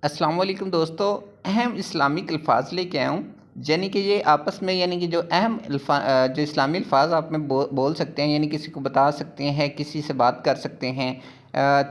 अस्सलाम वालेकुम दोस्तों, अहम इस्लामिक अल्फ़ाज़ लेके आया हूँ। यानी कि ये आपस में यानी कि जो जो इस्लामी अल्फ़ाज़ आप में बोल सकते हैं, यानी किसी को बता सकते हैं, किसी से बात कर सकते हैं।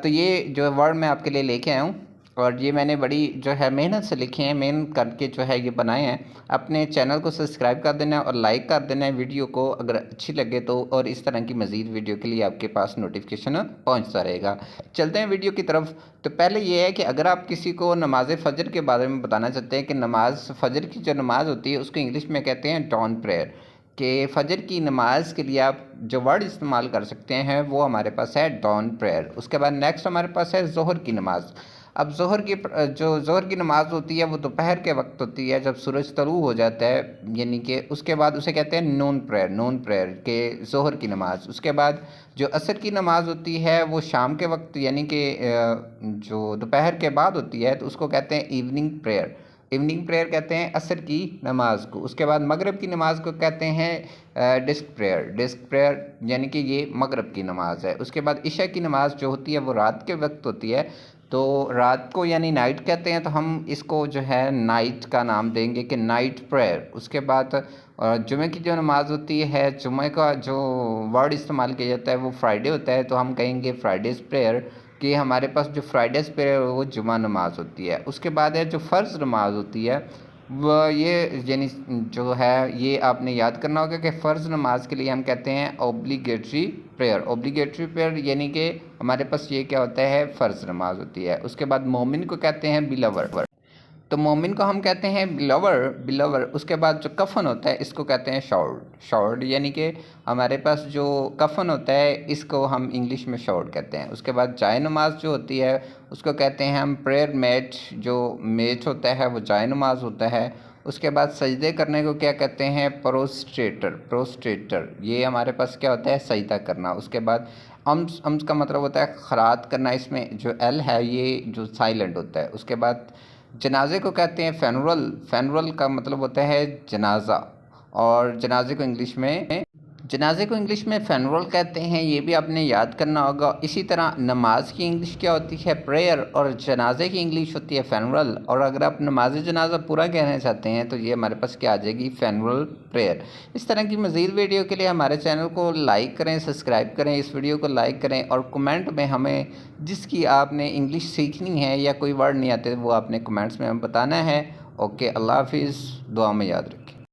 तो ये जो वर्ड मैं आपके लिए लेके आया हूँ और ये मैंने बड़ी जो है मेहनत से लिखे हैं, मेहनत करके जो है ये बनाए हैं। अपने चैनल को सब्सक्राइब कर देना है और लाइक कर देना है वीडियो को अगर अच्छी लगे तो, और इस तरह की मज़ीद वीडियो के लिए आपके पास नोटिफिकेशन पहुंचता रहेगा। चलते हैं वीडियो की तरफ। तो पहले ये है कि अगर आप किसी को नमाज फ़जर के बारे में बताना चाहते हैं कि नमाज फ़जर की जो नमाज़ होती है उसको इंग्लिश में कहते हैं डॉन प्रेयर, कि फ़जर की नमाज के लिए आप जो वर्ड इस्तेमाल कर सकते हैं वो हमारे पास है डॉन प्रेयर। उसके बाद नेक्स्ट हमारे पास है ज़ोहर की नमाज़। अब ज़ोहर की नमाज़ होती है वो दोपहर के वक्त होती है जब सूरज तलू हो जाता है, यानी कि उसके बाद उसे कहते हैं नून प्रेयर के ज़ोहर की नमाज़। उसके बाद जो असर की नमाज़ होती है वो शाम के वक्त यानी कि जो दोपहर के बाद होती है तो उसको कहते हैं इवनिंग प्रेयर कहते हैं असर की नमाज को। उसके बाद मगरिब की नमाज को कहते हैं डिस्क प्रेयर यानी कि ये मगरिब की नमाज है। उसके बाद इशा की नमाज जो होती है वो रात के वक्त होती है, तो रात को यानी नाइट कहते हैं, तो हम इसको जो है नाइट का नाम देंगे कि नाइट प्रेयर। उसके बाद जुमे की जो नमाज़ होती है, जुमे का जो वर्ड इस्तेमाल किया जाता है वो फ्राइडे होता है, तो हम कहेंगे फ्राइडेज़ प्रेयर, कि हमारे पास जो फ्राइडेज़ प्रेयर वो जुमा नमाज होती है। उसके बाद है जो फ़र्ज़ नमाज होती है वह ये यानी जो है ये आपने याद करना होगा कि फ़र्ज़ नमाज के लिए हम कहते हैं ऑब्लिगेटरी प्रेयर यानी कि हमारे पास ये क्या होता है, फ़र्ज़ नमाज होती है। उसके बाद मोमिन को कहते हैं बिलवर, तो मोमिन को हम कहते हैं बिलवर। उसके बाद जो कफ़न होता है इसको कहते हैं शॉर्ड यानी कि हमारे पास जो कफ़न होता है इसको हम इंग्लिश में शॉर्ड कहते हैं। उसके बाद जाए नमाज जो होती है उसको कहते हैं हम प्रेयर मैट, जो मैट होता है वो जाए नमाज होता है। उसके बाद सजदे करने को क्या कहते हैं, प्रोस्ट्रेटर, ये हमारे पास क्या होता है, सजदा करना। उसके बाद अम्स का मतलब होता है खरात करना, इसमें जो एल है ये जो साइलेंट होता है। उसके बाद जनाजे को कहते हैं फैनरल का मतलब होता है जनाजा, और जनाजे को इंग्लिश में फैनरल कहते हैं, ये भी आपने याद करना होगा। इसी तरह नमाज की इंग्लिश क्या होती है, प्रेयर, और जनाजे की इंग्लिश होती है फैनरल। और अगर आप नमाज जनाजा पूरा कहना चाहते हैं तो ये हमारे पास क्या आ जाएगी, फैनरल प्रेयर। इस तरह की मज़ीद वीडियो के लिए हमारे चैनल को लाइक करें, सब्सक्राइब करें, इस वीडियो को लाइक करें, और कमेंट में हमें जिसकी आपने इंग्लिश सीखनी है या कोई वर्ड नहीं आते वो आपने कमेंट्स में हमें बताना है। ओके, अल्लाह हाफिज़, दुआ में याद रखें।